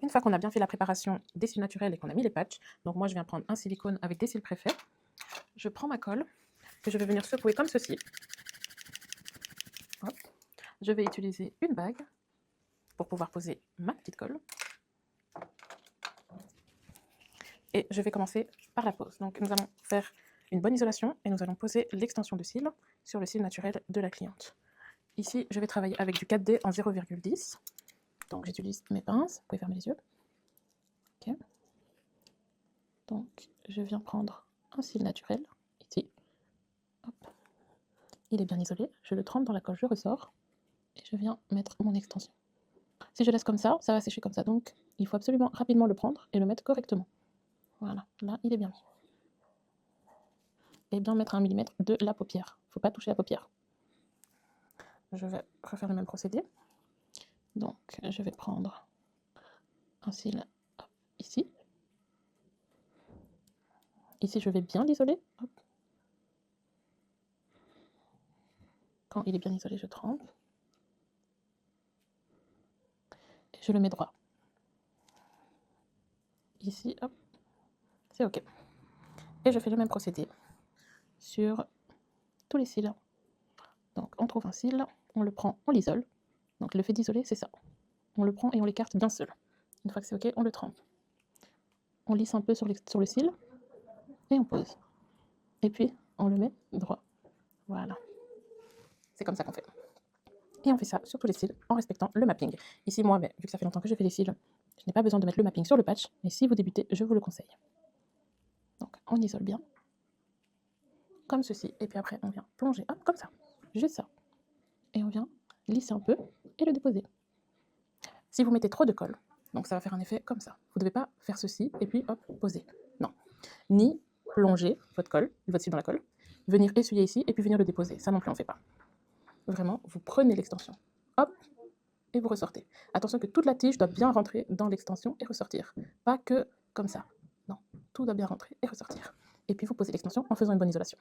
Une fois qu'on a bien fait la préparation des cils naturels et qu'on a mis les patchs, donc moi je viens prendre un silicone avec des cils préfets. Je prends ma colle que je vais venir secouer comme ceci. Hop. Je vais utiliser une bague pour pouvoir poser ma petite colle. Et je vais commencer par la pose. Donc nous allons faire une bonne isolation et nous allons poser l'extension de cils sur le cil naturel de la cliente. Ici, je vais travailler avec du 4D en 0,10. Donc j'utilise mes pinces, vous pouvez fermer les yeux. Ok. Donc je viens prendre un cil naturel, ici. Hop. Il est bien isolé, je le trempe dans la colle, je ressors et je viens mettre mon extension. Si je laisse comme ça va sécher comme ça. Donc il faut absolument rapidement le prendre et le mettre correctement. Voilà, là il est bien mis. Et bien mettre 1 mm de la paupière. Il ne faut pas toucher la paupière. Je vais refaire le même procédé. Donc je vais prendre un cil ici. Ici je vais bien l'isoler. Quand il est bien isolé, je trempe. Et je le mets droit. Ici, hop, c'est OK. Et je fais le même procédé sur tous les cils. Donc on trouve un cil, on le prend, on l'isole. Donc le fait d'isoler, c'est ça. On le prend et on l'écarte bien seul. Une fois que c'est OK, on le trempe. On lisse un peu sur le cil et on pose. Et puis on le met droit. Voilà. C'est comme ça qu'on fait. Et on fait ça sur tous les cils en respectant le mapping. Ici, moi, vu que ça fait longtemps que je fais les cils, je n'ai pas besoin de mettre le mapping sur le patch, mais si vous débutez, je vous le conseille. Donc on isole bien, comme ceci, et puis après on vient plonger, hop, comme ça, juste ça. Et on vient lisser un peu et le déposer. Si vous mettez trop de colle, donc ça va faire un effet comme ça. Vous ne devez pas faire ceci et puis hop, poser. Non. Ni plonger votre cil dans la colle, venir essuyer ici et puis venir le déposer. Ça non plus on ne fait pas. Vraiment, vous prenez l'extension, hop, et vous ressortez. Attention que toute la tige doit bien rentrer dans l'extension et ressortir. Pas que comme ça. Non, tout doit bien rentrer et ressortir. Et puis vous posez l'extension en faisant une bonne isolation.